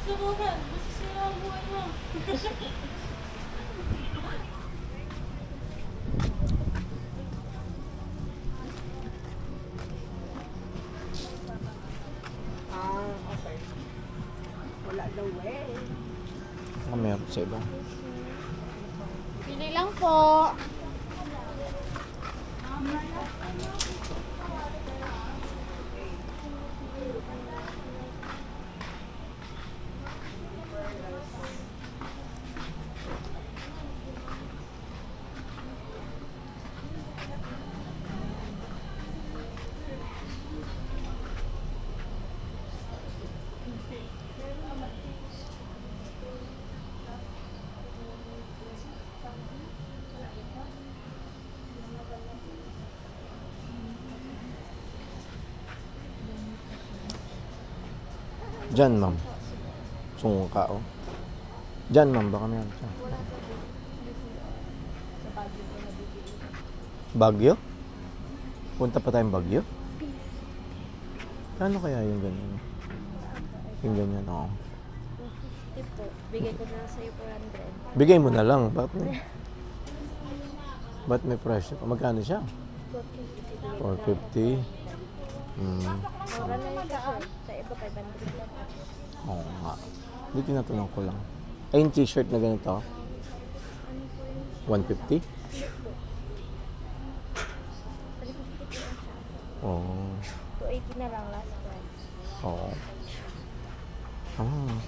Subukan, masisira ang buhay mo. Okay. Wala daw eh. Meron sa iba. Pili lang po. Diyan, ma'am. Sungka, oh. Diyan, ma'am. Baka meron siya. Bagyo? Punta pa tayong Bagyo? Kano kaya yung ganyan? Yung ganyan, oo. Po, bigay ko na lang sa'yo 400. Bigay mo na lang. Ba't may presyo? Magkano siya? 450. Mura na yung sa iba 500 lang. Oo nga. Hindi tinatanong ko lang. Ay, yung t-shirt na ganito? 150? 350 po lang siya. Oo. 280 na lang last price. Oo. Ah.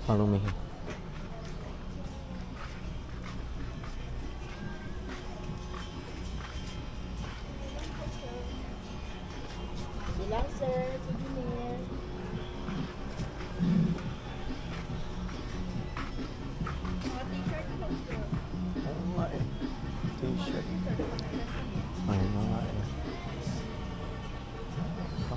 Marumihi. Bilang sir, souvenir. Mga t-shirt po sir. Oo nga eh. T-shirt. Ayun na nga eh. Ah.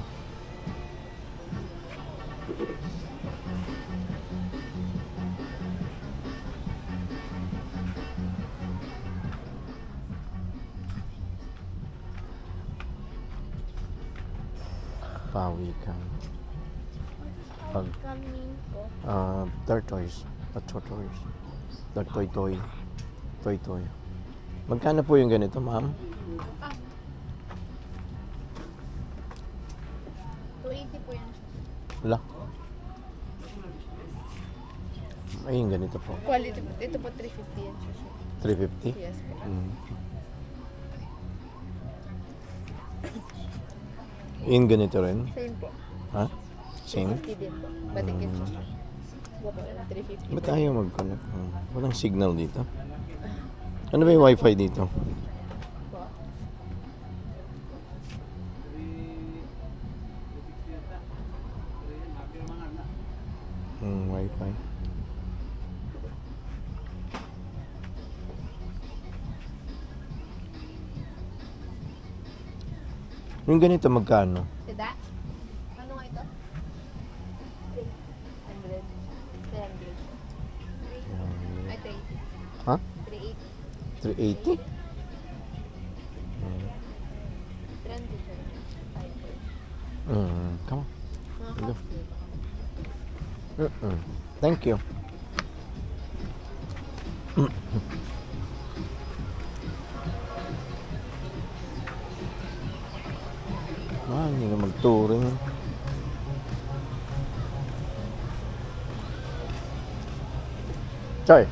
Pawikan. Pag, Coming po. tortoise. Tortoise. Toy-toy. Toy-toy. Magkano po yung ganito, ma'am? 280 po yan. Wala. Ay, yung ganito po. Quality po. Ito po 350 yan siya. 350? Yes po. Yung ganito rin? Same po. Ha? Same? 350 din po. Batik yan siya. Iba po, 350. Ba't ayaw mag-connect? Walang signal dito. Ano ba yung wifi dito? Po. Wifi. Yung ganito magkano? Teda? Ano nga ito? 300. 300. Ay, 380. Ha? 380. 380? 300 sir. Come on. Mga Go. coffee. Thank you. Hindi na mag-touring. Choy.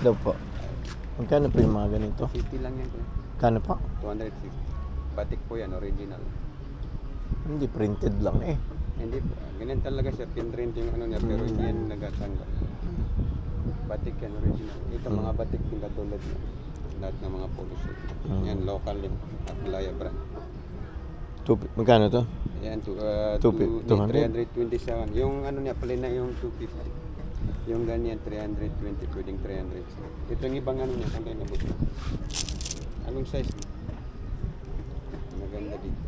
Daw po. Magkano po yung mga ganito? 50 lang yan. Kano po? 250. Batik po yan, original. Hindi, printed lang eh. Hindi po. Ganyan talaga siya. Pinrint yung ano niya, pero hindi yan nagatanggal. Batik yan, original. Ito mga batik yung katulad niya. Lahat ng mga police. Yan, local din. At Malaya brand. Magkano to? Yan, 200? 327. Yung ano niya, pala na yung 250. Yung ganyan, 320. Pwedeng 300. Ito yung ibang ano niya, kung tayo nabot. Anong size? Maganda dito.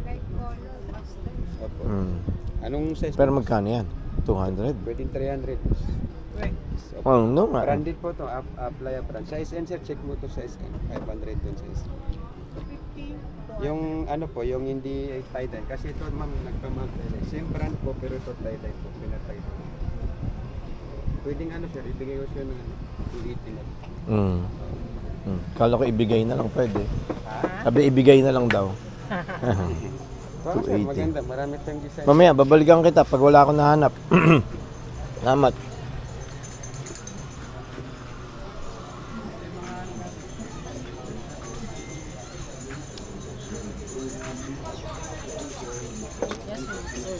Light color, pastel. Opo. Mm. Anong size? Pero magkano yan? 200? Pwedeng 300. Oh, no nga. Branded po to, apply a brand. Sa SN sir, check mo to sa SN. 500 dun sa SN. 50. Yung ano po, yung hindi tie-dye. Kasi ito ma'am, nagpamahal tie-dye. Same brand po, pero ito tie-dye po. Pinatay-dye. Pwedeng ano sir, ibigay ko siya ng 280 lang. Kala ko ibigay na lang pwede. Ha? Sabi ibigay na lang daw. Wow, sir, 280. maganda. Marami tayong design. Mamaya, babalikan kita pag wala akong nahanap. Salamat.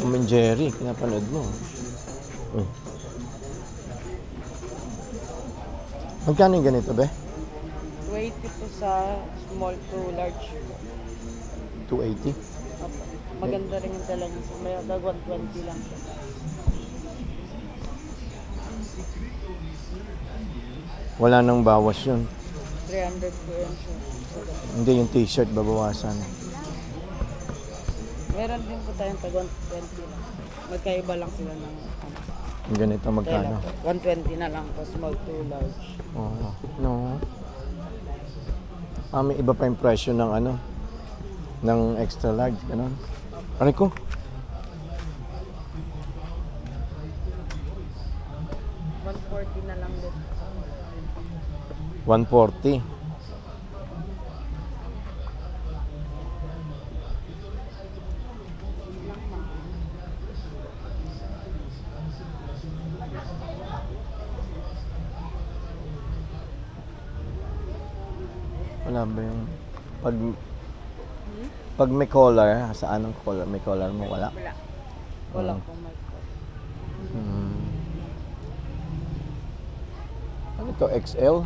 Tom and Jerry, pinapanood mo. Uy. Magkano yung ganito, be? 280 po sa small to large. 280? Opo. Maganda rin yung dala niya. So, may 120 lang siya. Wala nang bawas yun. 300 po yan siya. So, Hindi, yung t-shirt babawasan. meron din po tayong tag 120 lang. Magkaiba lang sila ng ano. Yung ganito, magkano? Tela po. 120 na lang po, small to large. Oo. No. May iba pa yung presyo ng ano, ng extra large, ganun. Ano ko? 140 na lang din. 140. Wala ba yung pag may collar, saan ang collar? May collar mo? Wala? Wala. Wala pong mic po. Ano to? XL?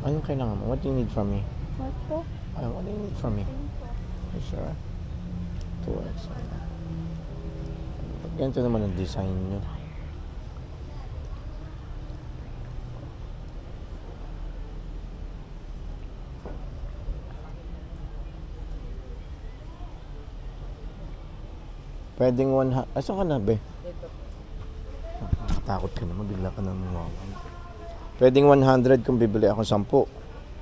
Anong kailangan mo? What do you need from me? What po? What do you need from me? You sure? 2XL. Ganito naman ang design nyo. Pwedeng 100. Asa ka na, be? Dito po. Nakatakot ka naman. Bigla ka na mawawan. Pwedeng 100 kung bibili ako 10.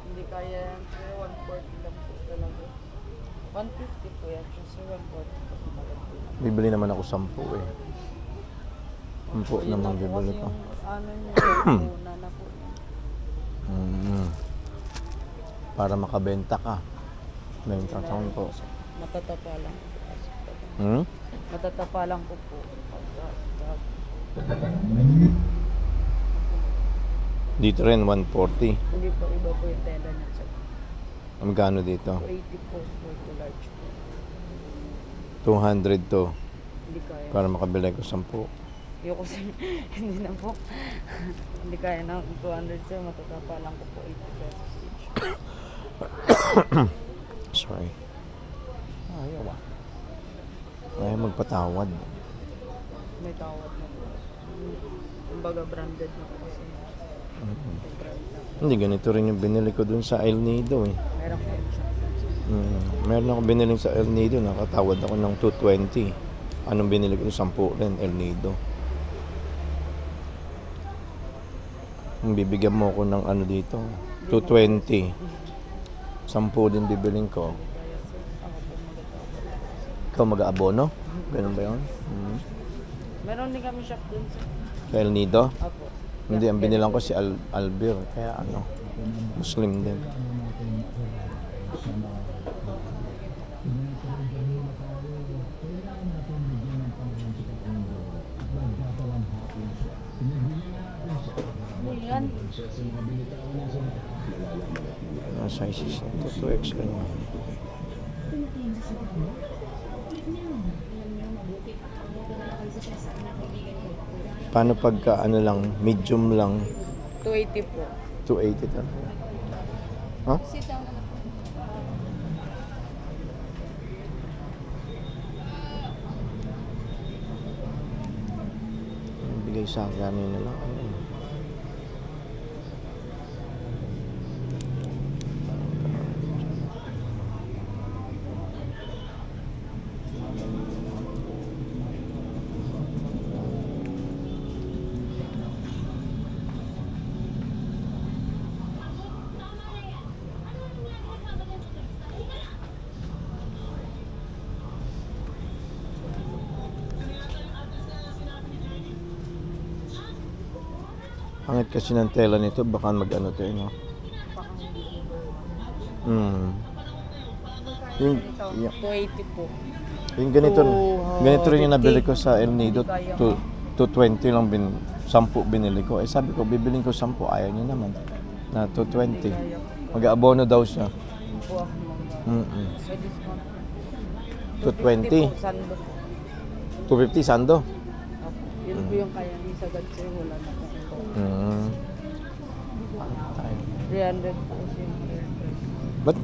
Hindi kaya yan. Sir, 140 lang po talaga. 150 po yan. Sir, 140 po. Bibili naman ako 10 eh. 10 naman bibili ko. Ano yung una na po. Para makabenta ka. Benta ka po. Matatapa lang. Matatapa lang po po. Dito rin 140. Hindi po, iba po yung tela niya. Sir. Magkano dito? 280 po, small to large po. 200 to. Hindi kaya. Para makabili ko 10. Ayoko sir, hindi na po. Hindi kaya na 200 sir, matatapa lang po po 80 pesos each. Sorry. Ayaw ah. Ayaw magpatawad. May tawad na po. Kumbaga branded na po kasi. Brand na. Hindi, ganito rin yung binili ko dun sa El Nido eh. Meron po siya. Meron ako binili sa El Nido, nakatawad ako ng 220. Anong binili ko? 10 rin, El Nido. Kung bibigyan mo ko ng ano dito, 220. 10 din bibiling ko. Kaya sir, ako po magatawad. Ikaw mag-aabono? Ganun ba yun? Meron din kami shop dun sir. Sa El Nido? Apo. Hindi, ang binilang ko si Albir. Kaya ano, Muslim din. Ano yan? Ang sizes nito, 2XL. Paano pagka ano lang, medium lang, 280 po. 280 talaga. Ha? Sit down na lang. Bigay sa akin kanina lang. Ano? lambot kasi ng tela nito, baka mag-ano to, no? Yung, yung, 280 po. yung ganito rin yung nabili ko sa El Nido, 220 lang 10 binili ko. Eh sabi ko, bibiling ko 10, ayaw niya naman. Na 220. Mag-aabono daw siya. Po ako Mm-mm. may discount. 220. po, sando po. 250 sando. Opo. Yun po yung kaya niya sa Gadsay, wala na po. Tayo. 300 po siya. But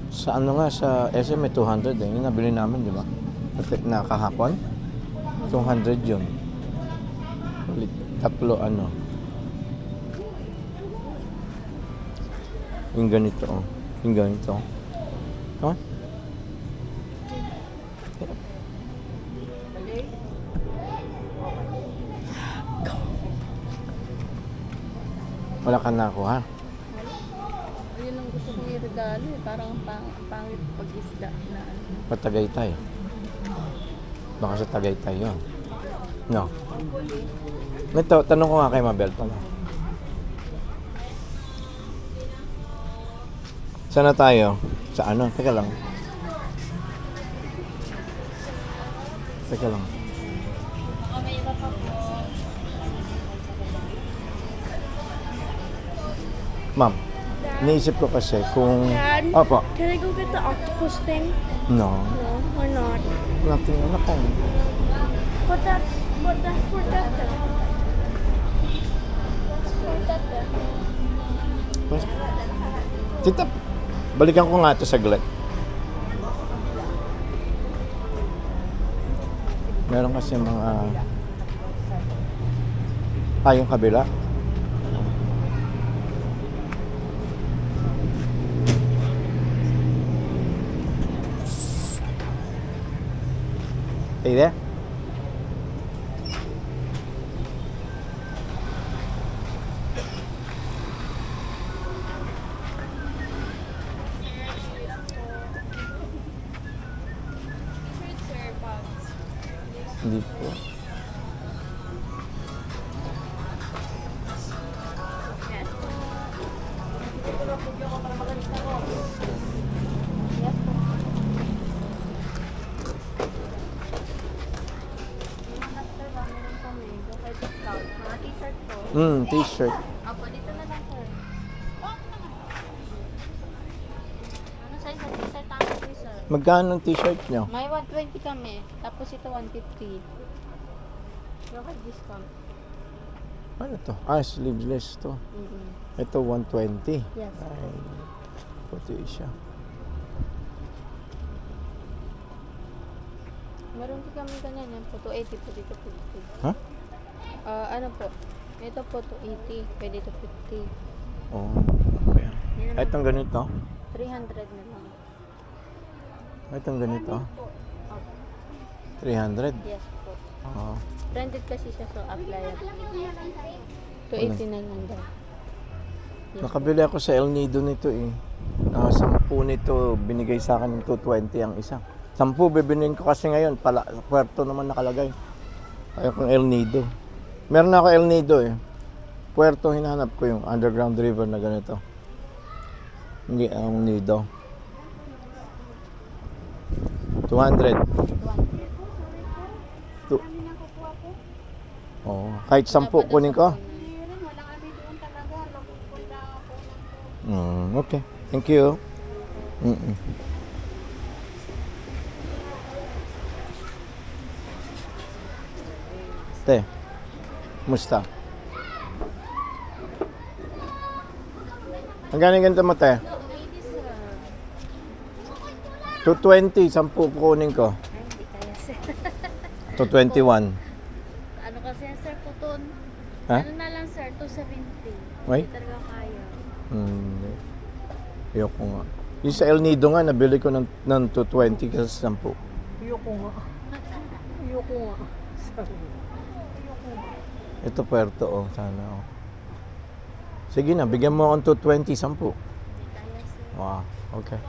sa ano nga, sa SM may 200 eh. Yung nabili namin, di ba? Na kahapon. 200 yun. Ulit, tatlo ano. Yung ganito, oh. Yung ganito. Come on. Wala ka na ako, ha? Yun ang gusto kong iregalo eh. Parang pangit pag-isda na ano. Patagaytay. Baka sa Tagaytay yun. No. Ito, tanong ko nga kay Mabel pala. Saan na tayo? Sa ano? Teka lang. Teka lang. Baka may iba pa po. Ma'am, iniisip ko kasi kung... Dad? Opo. Can I go get the octopus thing? No. No, or not? Nothing. Ano ka? But that's for Tata. That's for Tata. Tita, balikan ko nga ito saglit. Meron kasi mga... yung kabila. Hey there. T-shirt, sir, bags. Hindi po. Yes po. Sir, ba, meron kami. Go kay discount. Mga t-shirt po. T-shirt. Apo, dito na lang, sir. Ano size sa t-shirt ang sir? Magkano ang t-shirt nyo? May 120 kami. Tapos ito 150. Go kay discount. Ano to? Sleeveless to. Mm-hmm. Ito 120. Yes. Ay, puti siya. Meron din kami ganyan. Yan po, 280 po dito 50. Ha? Ano po? Ito po 280. Pwede to 50. Oh, okay. Yan naman, Itong ganito. 300 na lang. Itong ganito. Opo. 300. Yes po. Oo. Branded kasi siya so apply. 280 na lang daw. Yes. Nakabili ako sa El Nido nito eh. 10 nito, binigay sa akin ng 220 ang isa. 10 bibilhin ko kasi ngayon, Puerto naman nakalagay. Ayaw kong El Nido. Meron ako El Nido eh. Puerto, hinahanap ko yung underground river na ganito. Hindi, ang Nido. 200. Oh, kahit 10 kunin ko. Okay. Thank you. Te, musta? Ang galing ganito mo, te? 220, 10 kunin ko. Hindi kaya sir. 221. Ano kasi yan sir, puton. Ha? Ano na lang sir, 270. Why? Hindi talaga kaya. Ayoko nga. Yung sa El Nido nga, nabili ko ng 220 kasi 10. Ayoko nga. Ayoko nga. Ito Puerto, oh. Sana, oh. Sige na, bigyan mo akong 220, 10. Hindi kaya sir. Wow, okay.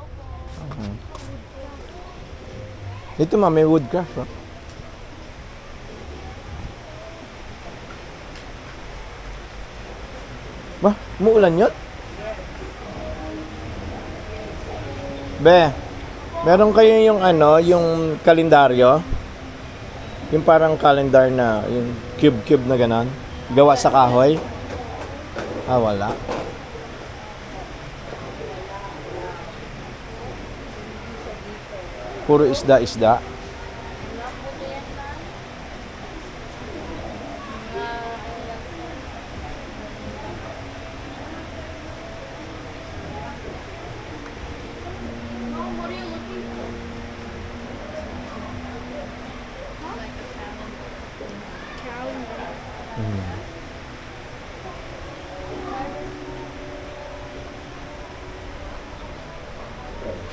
Dito ma, may woodcraft, oh. Bah, umuulan yun? Be, meron kayo yung ano, yung kalendaryo? Yung parang calendar na, yung cube-cube na ganon? Gawa sa kahoy? Ah, wala. Puro isda-isda.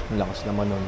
Ang lakas naman nun.